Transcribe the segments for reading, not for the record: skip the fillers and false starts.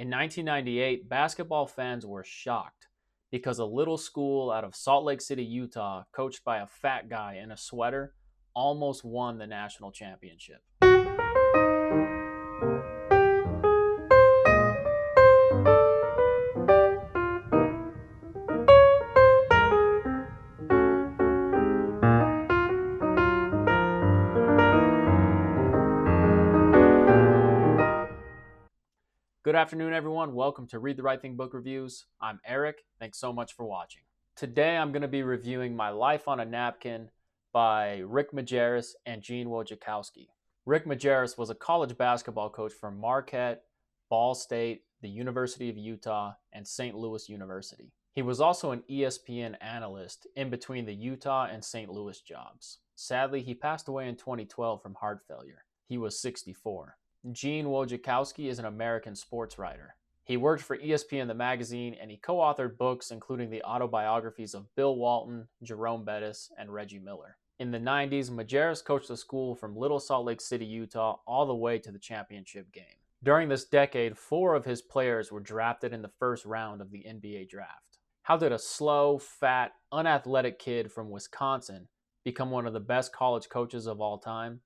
In 1998, basketball fans were shocked because a little school out of Salt Lake City, Utah, coached by a fat guy in a sweater, almost won the national championship. Good afternoon, everyone. Welcome to Read the Right Thing Book Reviews. I'm Eric. Thanks so much for watching. Today, I'm going to be reviewing My Life on a Napkin by Rick Majerus and Gene Wojciechowski. Rick Majerus was a college basketball coach for Marquette, Ball State, the University of Utah, and St. Louis University. He was also an ESPN analyst in between the Utah and St. Louis jobs. Sadly, he passed away in 2012 from heart failure. He was 64. Gene Wojciechowski is an American sports writer. He worked for ESPN the magazine, and he co-authored books including the autobiographies of Bill Walton, Jerome Bettis, and Reggie Miller. In the 90s, Majerus coached the school from Little Salt Lake City, Utah, all the way to the championship game. During this decade, 4 of his players were drafted in the first round of the NBA draft. How did a slow, fat, unathletic kid from Wisconsin become one of the best college coaches of all time?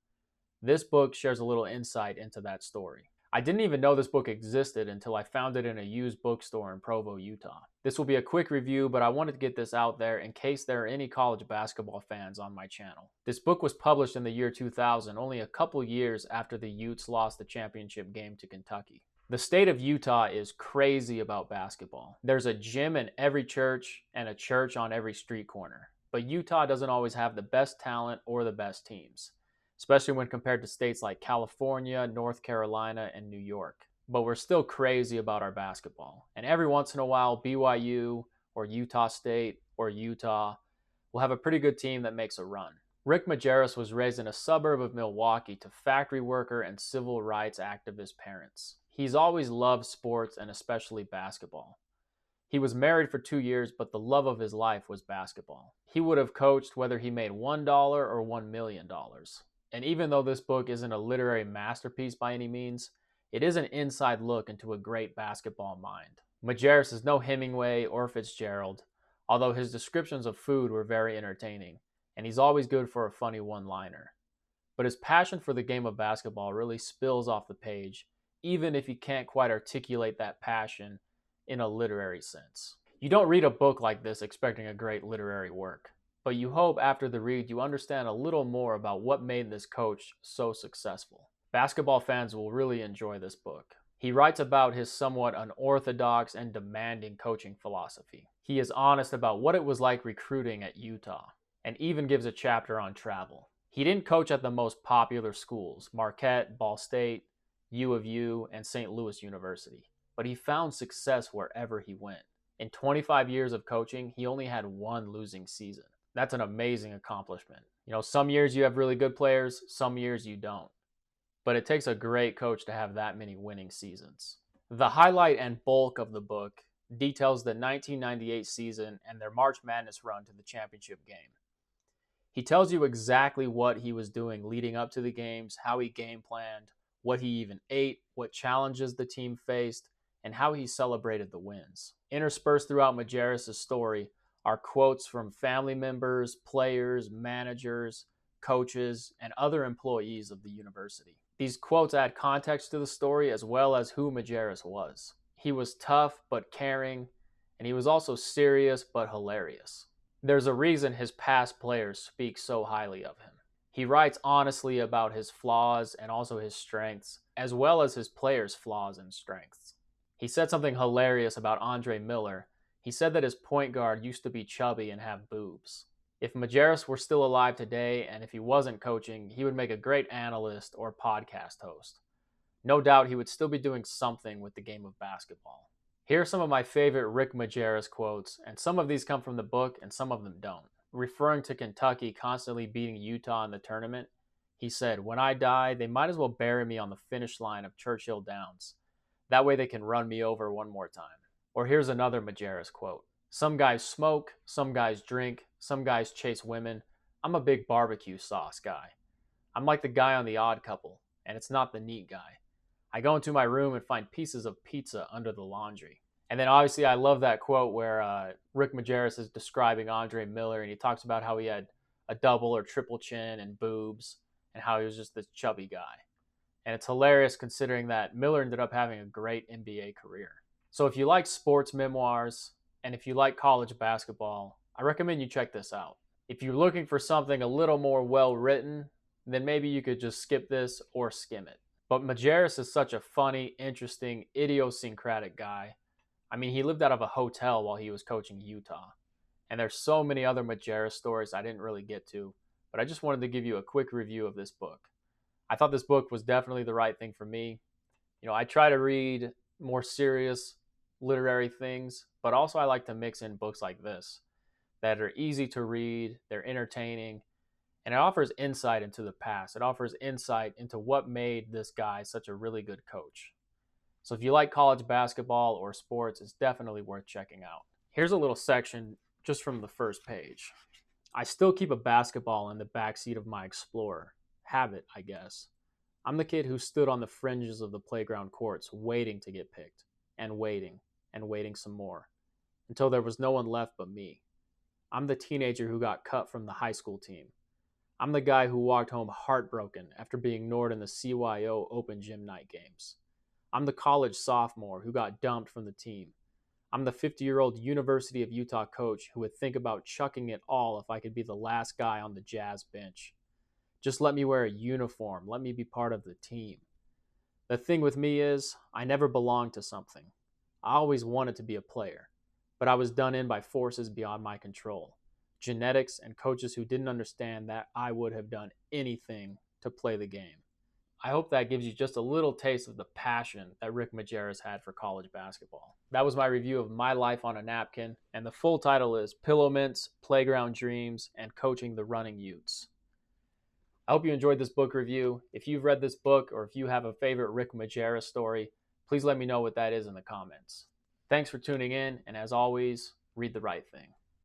This book shares a little insight into that story. I didn't even know this book existed until I found it in a used bookstore in Provo, Utah. This will be a quick review, but I wanted to get this out there in case there are any college basketball fans on my channel. This book was published in the year 2000, only a couple years after the Utes lost the championship game to Kentucky. The state of Utah is crazy about basketball. There's a gym in every church and a church on every street corner. But Utah doesn't always have the best talent or the best teams, especially when compared to states like California, North Carolina, and New York. But we're still crazy about our basketball. And every once in a while, BYU or Utah State or Utah will have a pretty good team that makes a run. Rick Majerus was raised in a suburb of Milwaukee to factory worker and civil rights activist parents. He's always loved sports and especially basketball. He was married for 2 years, but the love of his life was basketball. He would have coached whether he made $1 or $1 million. And even though this book isn't a literary masterpiece by any means, it is an inside look into a great basketball mind. Majerus is no Hemingway or Fitzgerald, although his descriptions of food were very entertaining, and he's always good for a funny one-liner. But his passion for the game of basketball really spills off the page, even if he can't quite articulate that passion in a literary sense. You don't read a book like this expecting a great literary work, but you hope after the read you understand a little more about what made this coach so successful. Basketball fans will really enjoy this book. He writes about his somewhat unorthodox and demanding coaching philosophy. He is honest about what it was like recruiting at Utah, and even gives a chapter on travel. He didn't coach at the most popular schools, Marquette, Ball State, U of U, and St. Louis University, but he found success wherever he went. In 25 years of coaching, he only had 1 losing season. That's an amazing accomplishment. Some years you have really good players, some years you don't. But it takes a great coach to have that many winning seasons. The highlight and bulk of the book details the 1998 season and their March Madness run to the championship game. He tells you exactly what he was doing leading up to the games, how he game planned, what he even ate, what challenges the team faced, and how he celebrated the wins. Interspersed throughout Majerus' story are quotes from family members, players, managers, coaches, and other employees of the university. These quotes add context to the story as well as who Majerus was. He was tough but caring, and he was also serious but hilarious. There's a reason his past players speak so highly of him. He writes honestly about his flaws and also his strengths, as well as his players' flaws and strengths. He said something hilarious about Andre Miller. He said that his point guard used to be chubby and have boobs. If Majerus were still alive today, and if he wasn't coaching, he would make a great analyst or podcast host. No doubt he would still be doing something with the game of basketball. Here are some of my favorite Rick Majerus quotes, and some of these come from the book and some of them don't. Referring to Kentucky constantly beating Utah in the tournament, he said, "When I die, they might as well bury me on the finish line of Churchill Downs. That way they can run me over one more time." Or here's another Majerus quote. "Some guys smoke, some guys drink, some guys chase women. I'm a big barbecue sauce guy. I'm like the guy on The Odd Couple, and it's not the neat guy. I go into my room and find pieces of pizza under the laundry. And then obviously I love that quote where Rick Majerus is describing Andre Miller, and he talks about how he had a double or triple chin and boobs and how he was just this chubby guy. And it's hilarious considering that Miller ended up having a great NBA career. So if you like sports memoirs and if you like college basketball, I recommend you check this out. If you're looking for something a little more well written, then maybe you could just skip this or skim it. But Majerus is such a funny, interesting, idiosyncratic guy. I mean, he lived out of a hotel while he was coaching Utah. And there's so many other Majerus stories I didn't really get to, but I just wanted to give you a quick review of this book. I thought this book was definitely the right thing for me. I try to read more serious literary things, but also I like to mix in books like this that are easy to read, they're entertaining, and it offers insight into the past. It offers insight into what made this guy such a really good coach. So if you like college basketball or sports, it's definitely worth checking out. Here's a little section just from the first page. I still keep a basketball in the backseat of my Explorer. Habit, I guess. I'm the kid who stood on the fringes of the playground courts waiting to get picked, and waiting some more, until there was no one left but me. I'm the teenager who got cut from the high school team. I'm the guy who walked home heartbroken after being ignored in the CYO Open Gym Night games. I'm the college sophomore who got dumped from the team. I'm the 50-year-old University of Utah coach who would think about chucking it all if I could be the last guy on the Jazz bench. Just let me wear a uniform. Let me be part of the team. The thing with me is, I never belonged to something. I always wanted to be a player, but I was done in by forces beyond my control. Genetics and coaches who didn't understand that I would have done anything to play the game. I hope that gives you just a little taste of the passion that Rick Majerus had for college basketball. That was my review of My Life on a Napkin, and the full title is Pillow Mints, Playground Dreams, and Coaching the Running Utes. I hope you enjoyed this book review. If you've read this book or if you have a favorite Rick Majerus story, please let me know what that is in the comments. Thanks for tuning in, and as always, read the right thing.